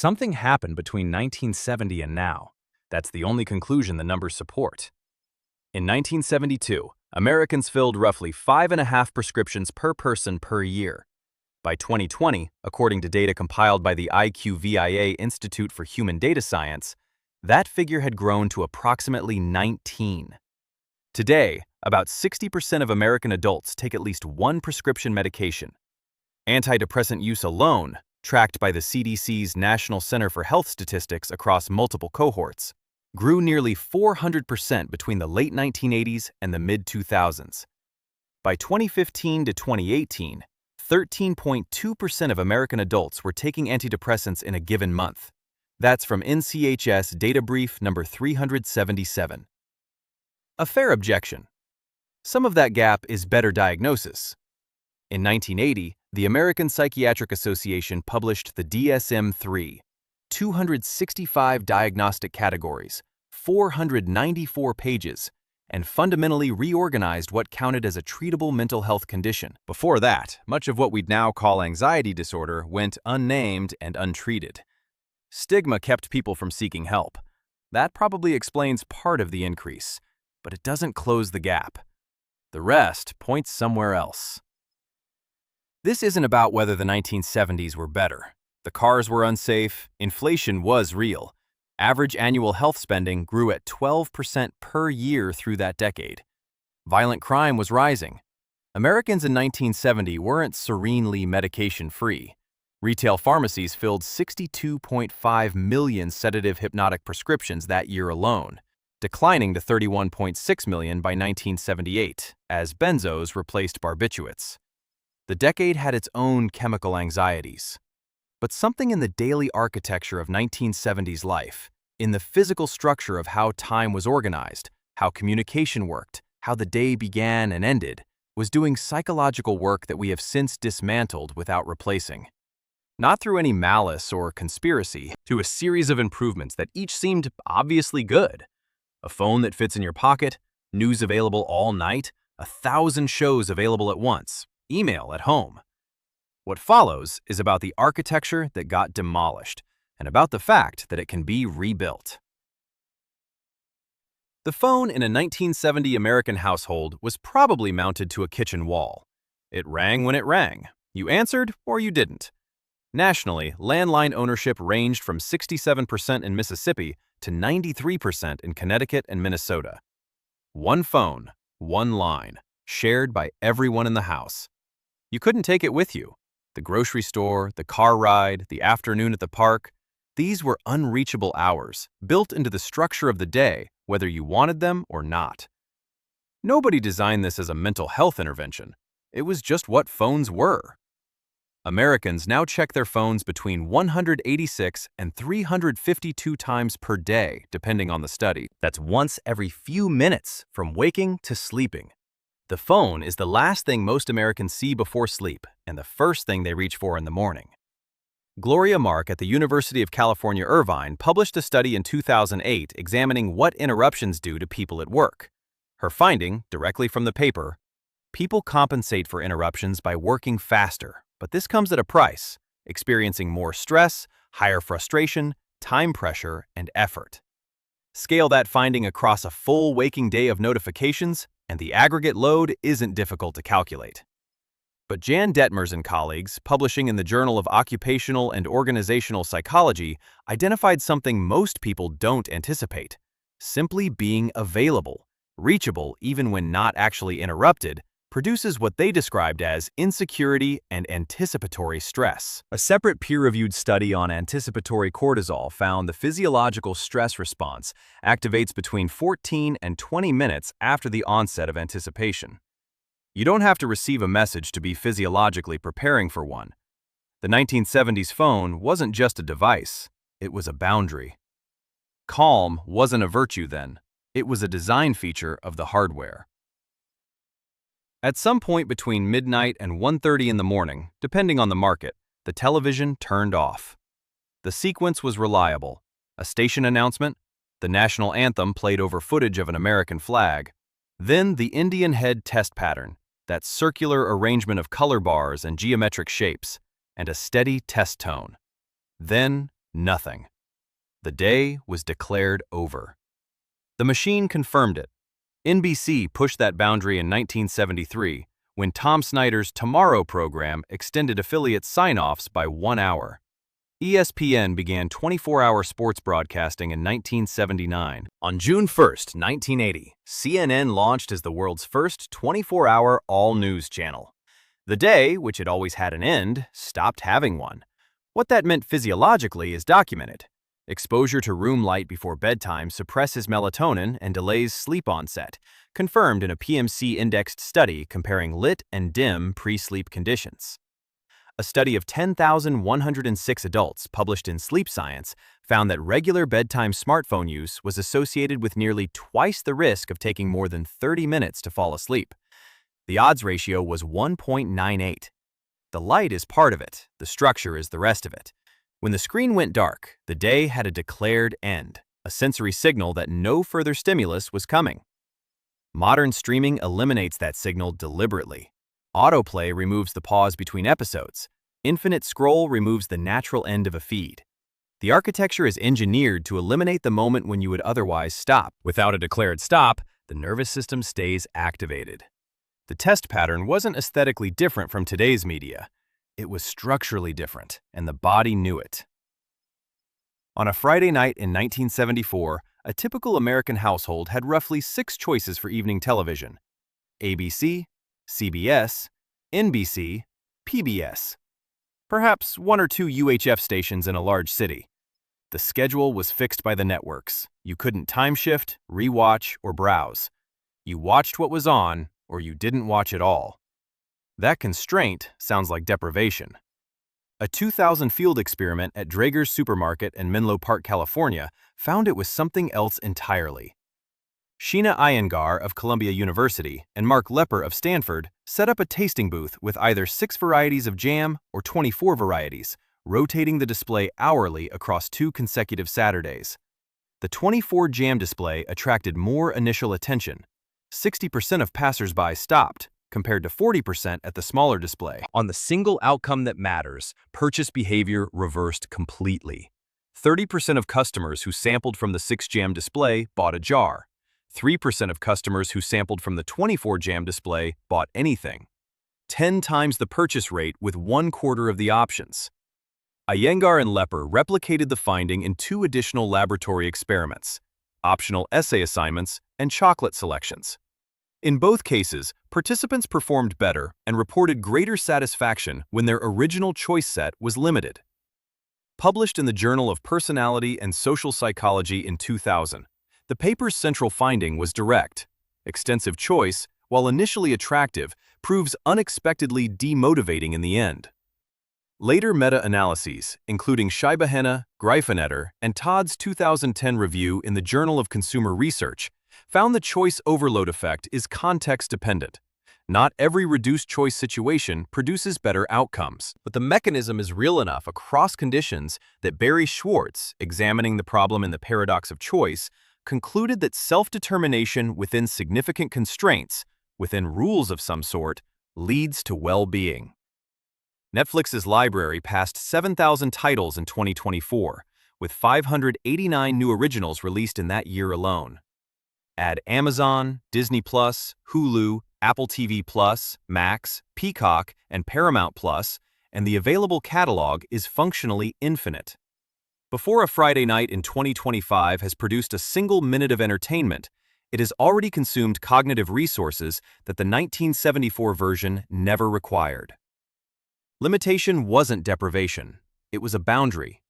Something happened between 1970 and now. That's the only conclusion the numbers support. In 1972, Americans filled roughly 5.5 prescriptions per person per year. By 2020, according to data compiled by the IQVIA Institute for Human Data Science, that figure had grown to approximately 19. Today, about 60% of American adults take at least one prescription medication. Antidepressant use alone, tracked by the CDC's National Center for Health Statistics across multiple cohorts, grew nearly 400% between the late 1980s and the mid-2000s. By 2015 to 2018, 13.2% of American adults were taking antidepressants in a given month. That's from NCHS Data Brief number 377. A fair objection. Some of that gap is better diagnosis. In 1980, the American Psychiatric Association published the DSM-3, 265 diagnostic categories, 494 pages, and fundamentally reorganized what counted as a treatable mental health condition. Before that, much of what we'd now call anxiety disorder went unnamed and untreated. Stigma kept people from seeking help. That probably explains part of the increase, but it doesn't close the gap. The rest points somewhere else. This isn't about whether the 1970s were better. The cars were unsafe, inflation was real. Average annual health spending grew at 12% per year through that decade. Violent crime was rising. Americans in 1970 weren't serenely medication-free. Retail pharmacies filled 62.5 million sedative hypnotic prescriptions that year alone, declining to 31.6 million by 1978, as benzos replaced barbiturates. The decade had its own chemical anxieties. But something in the daily architecture of 1970s life, in the physical structure of how time was organized, how communication worked, how the day began and ended, was doing psychological work that we have since dismantled without replacing. Not through any malice or conspiracy, to a series of improvements that each seemed obviously good. A phone that fits in your pocket, news available all night, 1,000 shows available at once, email at home. What follows is about the architecture that got demolished, and about the fact that it can be rebuilt. The phone in a 1970 American household was probably mounted to a kitchen wall. It rang when it rang. You answered or you didn't. Nationally, landline ownership ranged from 67% in Mississippi to 93% in Connecticut and Minnesota. One phone, one line, shared by everyone in the house. You couldn't take it with you. The grocery store, the car ride, the afternoon at the park, these were unreachable hours, built into the structure of the day, whether you wanted them or not. Nobody designed this as a mental health intervention. It was just what phones were. Americans now check their phones between 186 and 352 times per day, depending on the study. That's once every few minutes, from waking to sleeping. The phone is the last thing most Americans see before sleep and the first thing they reach for in the morning. Gloria Mark at the University of California, Irvine published a study in 2008 examining what interruptions do to people at work. Her finding, directly from the paper, people compensate for interruptions by working faster, but this comes at a price, experiencing more stress, higher frustration, time pressure, and effort. Scale that finding across a full waking day of notifications, and the aggregate load isn't difficult to calculate. But Jan Detmers and colleagues, publishing in the Journal of Occupational and Organizational Psychology, identified something most people don't anticipate: simply being available, reachable even when not actually interrupted, produces what they described as insecurity and anticipatory stress. A separate peer-reviewed study on anticipatory cortisol found the physiological stress response activates between 14 and 20 minutes after the onset of anticipation. You don't have to receive a message to be physiologically preparing for one. The 1970s phone wasn't just a device, it was a boundary. Calm wasn't a virtue then, it was a design feature of the hardware. At some point between midnight and 1:30 in the morning, depending on the market, the television turned off. The sequence was reliable: a station announcement, the national anthem played over footage of an American flag, then the Indian head test pattern, that circular arrangement of color bars and geometric shapes, and a steady test tone. Then Nothing. The day was declared over. The machine confirmed it. NBC pushed that boundary in 1973 when Tom Snyder's Tomorrow program extended affiliate sign-offs by 1 hour. ESPN began 24-hour sports broadcasting in 1979. On June 1, 1980, CNN launched as the world's first 24-hour all-news channel. The day, which had always had an end, stopped having one. What that meant physiologically is documented. Exposure to room light before bedtime suppresses melatonin and delays sleep onset, confirmed in a PMC-indexed study comparing lit and dim pre-sleep conditions. A study of 10,106 adults published in Sleep Science found that regular bedtime smartphone use was associated with nearly twice the risk of taking more than 30 minutes to fall asleep. The odds ratio was 1.98. The light is part of it, the structure is the rest of it. When the screen went dark, the day had a declared end, a sensory signal that no further stimulus was coming. Modern streaming eliminates that signal deliberately. Autoplay removes the pause between episodes. Infinite scroll removes the natural end of a feed. The architecture is engineered to eliminate the moment when you would otherwise stop. Without a declared stop, the nervous system stays activated. The test pattern wasn't aesthetically different from today's media. It was structurally different, and the body knew it. On a Friday night in 1974, a typical American household had roughly 6 choices for evening television: ABC, CBS, NBC, PBS. Perhaps 1 or 2 UHF stations in a large city. The schedule was fixed by the networks. You couldn't time shift, rewatch, or browse. You watched what was on, or you didn't watch at all. That constraint sounds like deprivation. A 2000 field experiment at Draeger's Supermarket in Menlo Park, California, found it was something else entirely. Sheena Iyengar of Columbia University and Mark Lepper of Stanford set up a tasting booth with either 6 varieties of jam or 24 varieties, rotating the display hourly across 2 consecutive Saturdays. The 24 jam display attracted more initial attention. 60% of passers-by stopped, compared to 40% at the smaller display. On the single outcome that matters, purchase behavior reversed completely. 30% of customers who sampled from the 6 jam display bought a jar. 3% of customers who sampled from the 24 jam display bought anything. 10 times the purchase rate with 1/4 of the options. Iyengar and Lepper replicated the finding in 2 additional laboratory experiments: optional essay assignments and chocolate selections. In both cases, participants performed better and reported greater satisfaction when their original choice set was limited. Published in the Journal of Personality and Social Psychology in 2000, the paper's central finding was direct. Extensive choice, while initially attractive, proves unexpectedly demotivating in the end. Later meta-analyses, including Scheibehenne, Greifenetter, and Todd's 2010 review in the Journal of Consumer Research, found the choice overload effect is context-dependent. Not every reduced choice situation produces better outcomes, but the mechanism is real enough across conditions that Barry Schwartz, examining the problem in The Paradox of Choice, concluded that self-determination within significant constraints, within rules of some sort, leads to well-being. Netflix's library passed 7,000 titles in 2024, with 589 new originals released in that year alone. Add Amazon, Disney+, Hulu, Apple TV+, Max, Peacock, and Paramount+, and the available catalog is functionally infinite. Before a Friday night in 2025 has produced a single minute of entertainment, it has already consumed cognitive resources that the 1974 version never required. Limitation wasn't deprivation, it was a boundary.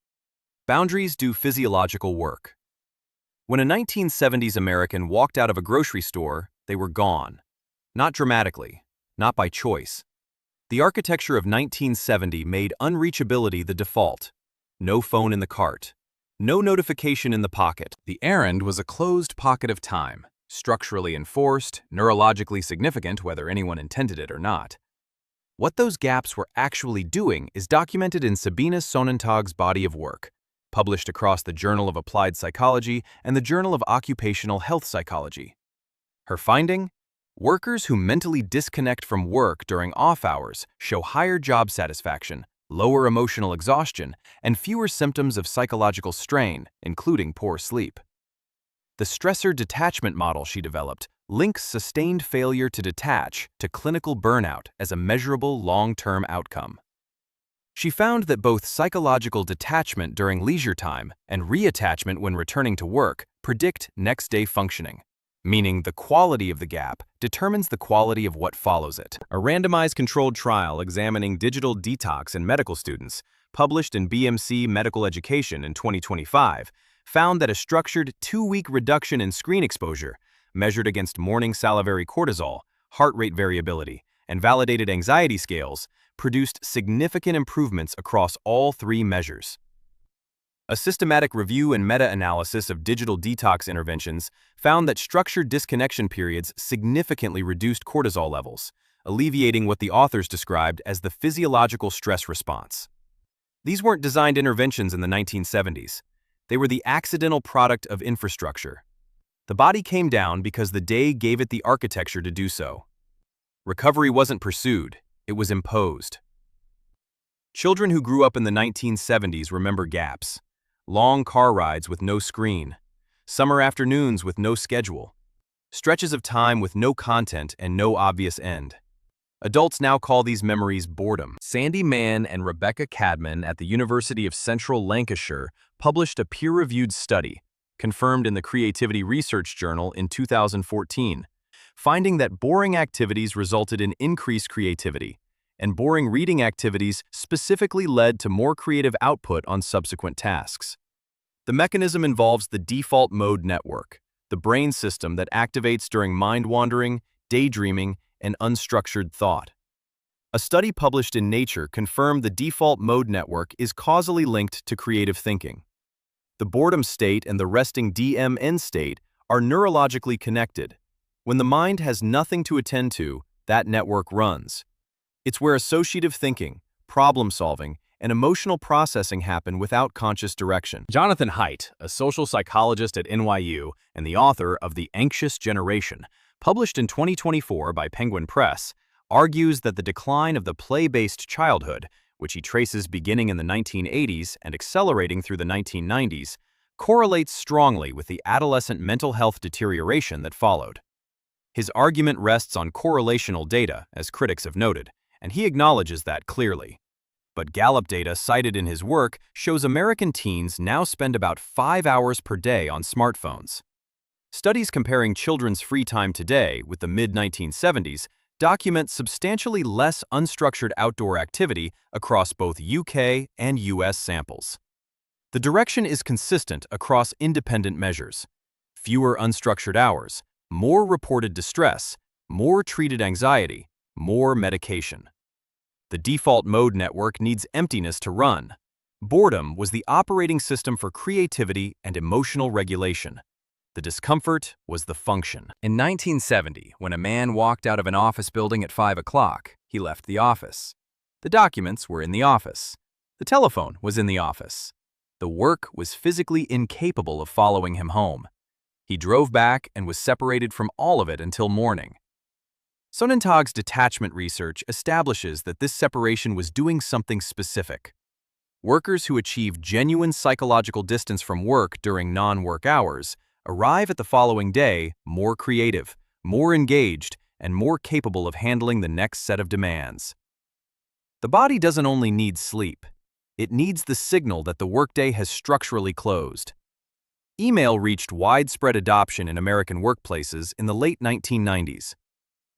Boundaries do physiological work. When a 1970s American walked out of a grocery store, they were gone. Not dramatically, not by choice. The architecture of 1970 made unreachability the default. No phone in the cart. No notification in the pocket. The errand was a closed pocket of time, structurally enforced, neurologically significant whether anyone intended it or not. What those gaps were actually doing is documented in Sabina Sonnentag's body of work, published across the Journal of Applied Psychology and the Journal of Occupational Health Psychology. Her finding? Workers who mentally disconnect from work during off hours show higher job satisfaction, lower emotional exhaustion, and fewer symptoms of psychological strain, including poor sleep. The stressor detachment model she developed links sustained failure to detach to clinical burnout as a measurable long-term outcome. She found that both psychological detachment during leisure time and reattachment when returning to work predict next-day functioning, meaning the quality of the gap determines the quality of what follows it. A randomized controlled trial examining digital detox in medical students, published in BMC Medical Education in 2025, found that a structured 2-week reduction in screen exposure, measured against morning salivary cortisol, heart rate variability, and validated anxiety scales, produced significant improvements across all 3 measures. A systematic review and meta-analysis of digital detox interventions found that structured disconnection periods significantly reduced cortisol levels, alleviating what the authors described as the physiological stress response. These weren't designed interventions in the 1970s. They were the accidental product of infrastructure. The body came down because the day gave it the architecture to do so. Recovery wasn't pursued, it was imposed. Children who grew up in the 1970s remember gaps. Long car rides with no screen, summer afternoons with no schedule, stretches of time with no content and no obvious end. Adults now call these memories boredom. Sandy Mann and Rebecca Cadman at the University of Central Lancashire published a peer-reviewed study, confirmed in the Creativity Research Journal in 2014, finding that boring activities resulted in increased creativity, and boring reading activities specifically led to more creative output on subsequent tasks. The mechanism involves the default mode network, the brain system that activates during mind-wandering, daydreaming, and unstructured thought. A study published in Nature confirmed the default mode network is causally linked to creative thinking. The boredom state and the resting DMN state are neurologically connected. When the mind has nothing to attend to, that network runs. It's where associative thinking, problem-solving, and emotional processing happen without conscious direction. Jonathan Haidt, a social psychologist at NYU and the author of The Anxious Generation, published in 2024 by Penguin Press, argues that the decline of the play-based childhood, which he traces beginning in the 1980s and accelerating through the 1990s, correlates strongly with the adolescent mental health deterioration that followed. His argument rests on correlational data, as critics have noted, and he acknowledges that clearly. But Gallup data cited in his work shows American teens now spend about 5 hours per day on smartphones. Studies comparing children's free time today with the mid-1970s document substantially less unstructured outdoor activity across both UK and US samples. The direction is consistent across independent measures. Fewer unstructured hours, more reported distress, more treated anxiety, more medication. The default mode network needs emptiness to run. Boredom was the operating system for creativity and emotional regulation. The discomfort was the function. In 1970, when a man walked out of an office building at 5 o'clock, he left the office. The documents were in the office. The telephone was in the office. The work was physically incapable of following him home. He drove back and was separated from all of it until morning. Sonnentag's detachment research establishes that this separation was doing something specific. Workers who achieve genuine psychological distance from work during non-work hours arrive at the following day more creative, more engaged, and more capable of handling the next set of demands. The body doesn't only need sleep. It needs the signal that the workday has structurally closed. Email reached widespread adoption in American workplaces in the late 1990s.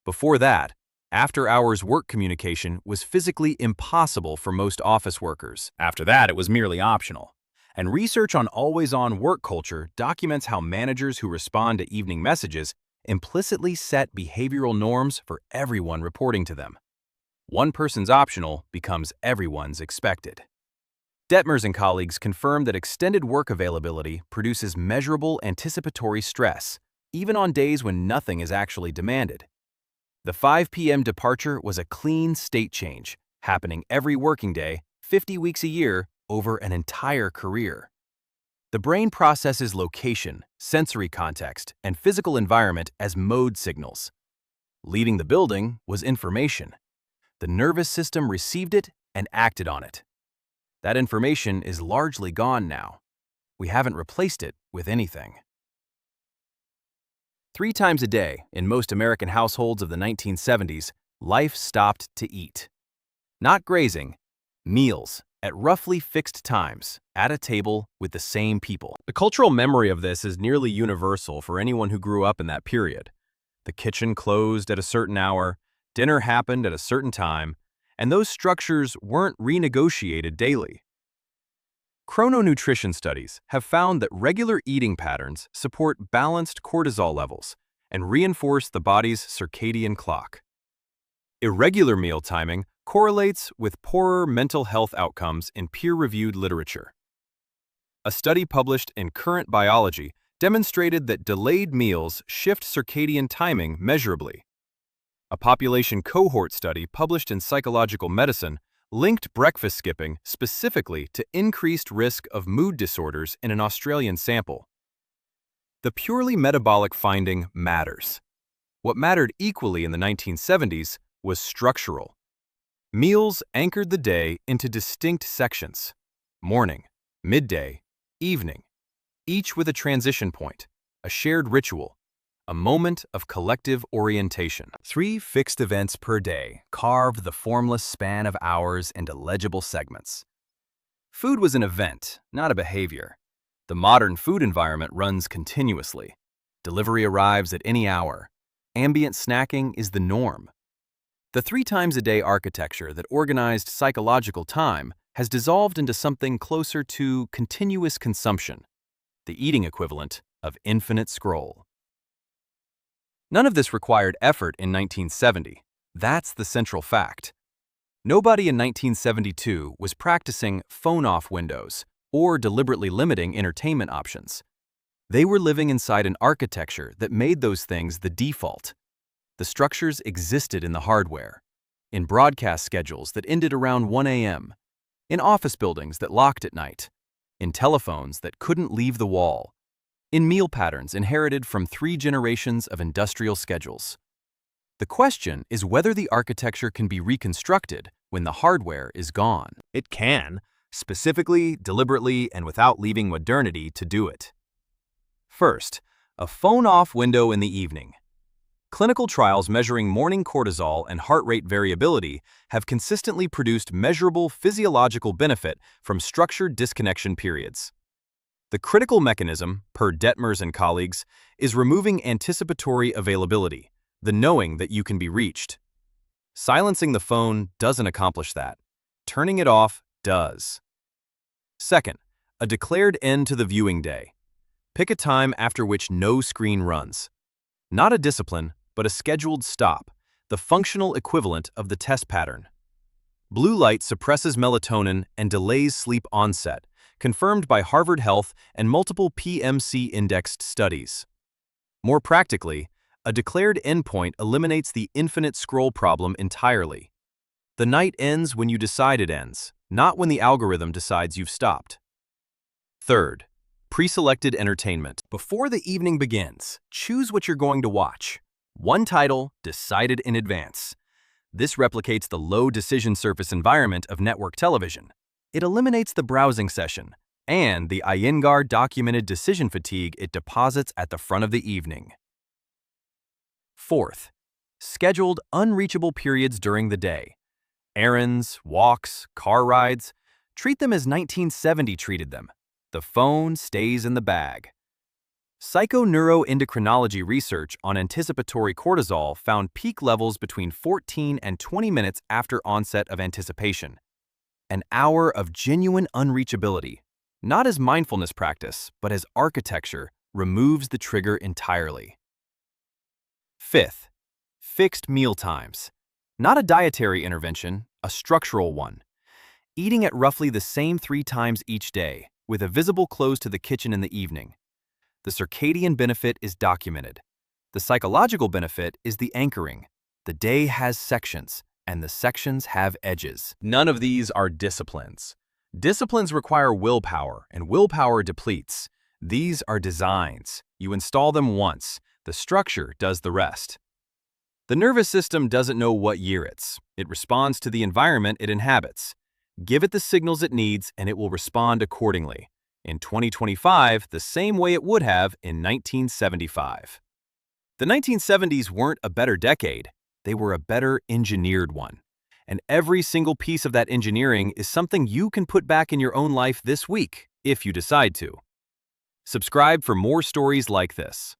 Before that, after-hours work communication was physically impossible for most office workers. After that, it was merely optional. And research on always-on work culture documents how managers who respond to evening messages implicitly set behavioral norms for everyone reporting to them. One person's optional becomes everyone's expected. Detmers and colleagues confirmed that extended work availability produces measurable anticipatory stress, even on days when nothing is actually demanded. The 5 p.m. departure was a clean state change, happening every working day, 50 weeks a year, over an entire career. The brain processes location, sensory context, and physical environment as mode signals. Leaving the building was information. The nervous system received it and acted on it. That information is largely gone now. We haven't replaced it with anything. 3 times a day, in most American households of the 1970s, life stopped to eat. Not grazing, meals, at roughly fixed times, at a table with the same people. The cultural memory of this is nearly universal for anyone who grew up in that period. The kitchen closed at a certain hour, dinner happened at a certain time, and those structures weren't renegotiated daily. Chrononutrition studies have found that regular eating patterns support balanced cortisol levels and reinforce the body's circadian clock. Irregular meal timing correlates with poorer mental health outcomes in peer-reviewed literature. A study published in Current Biology demonstrated that delayed meals shift circadian timing measurably. A population cohort study published in Psychological Medicine linked breakfast skipping specifically to increased risk of mood disorders in an Australian sample. The purely metabolic finding matters. What mattered equally in the 1970s was structural. Meals anchored the day into distinct sections: morning, midday, evening, each with a transition point, a shared ritual, a moment of collective orientation. 3 fixed events per day carved the formless span of hours into legible segments. Food was an event, not a behavior. The modern food environment runs continuously. Delivery arrives at any hour. Ambient snacking is the norm. The 3 times a day architecture that organized psychological time has dissolved into something closer to continuous consumption, the eating equivalent of infinite scroll. None of this required effort in 1970. That's the central fact. Nobody in 1972 was practicing phone-off windows or deliberately limiting entertainment options. They were living inside an architecture that made those things the default. The structures existed in the hardware, in broadcast schedules that ended around 1 a.m., in office buildings that locked at night, in telephones that couldn't leave the wall, in meal patterns inherited from 3 generations of industrial schedules. The question is whether the architecture can be reconstructed when the hardware is gone. It can, specifically, deliberately, and without leaving modernity to do it. First, a phone-off window in the evening. Clinical trials measuring morning cortisol and heart rate variability have consistently produced measurable physiological benefit from structured disconnection periods. The critical mechanism, per Detmers and colleagues, is removing anticipatory availability, the knowing that you can be reached. Silencing the phone doesn't accomplish that. Turning it off does. Second, a declared end to the viewing day. Pick a time after which no screen runs. Not a discipline, but a scheduled stop, the functional equivalent of the test pattern. Blue light suppresses melatonin and delays sleep onset, confirmed by Harvard Health and multiple PMC-indexed studies. More practically, a declared endpoint eliminates the infinite scroll problem entirely. The night ends when you decide it ends, not when the algorithm decides you've stopped. Third, pre-selected entertainment. Before the evening begins, choose what you're going to watch. One title, decided in advance. This replicates the low decision surface environment of network television. It eliminates the browsing session and the Iyengar documented decision fatigue it deposits at the front of the evening. Fourth, scheduled unreachable periods during the day. Errands, walks, car rides. Treat them as 1970 treated them. The phone stays in the bag. Psychoneuroendocrinology research on anticipatory cortisol found peak levels between 14 and 20 minutes after onset of anticipation. An hour of genuine unreachability, not as mindfulness practice, but as architecture, removes the trigger entirely. Fifth, fixed meal times. Not a dietary intervention, a structural one. Eating at roughly the same 3 times each day, with a visible close to the kitchen in the evening. The circadian benefit is documented. The psychological benefit is the anchoring. The day has sections, and the sections have edges. None of these are disciplines. Disciplines require willpower, and willpower depletes. These are designs. You install them once. The structure does the rest. The nervous system doesn't know what year it's. It responds to the environment it inhabits. Give it the signals it needs and it will respond accordingly. In 2025, the same way it would have in 1975. The 1970s weren't a better decade, they were a better engineered one. And every single piece of that engineering is something you can put back in your own life this week, if you decide to. Subscribe for more stories like this.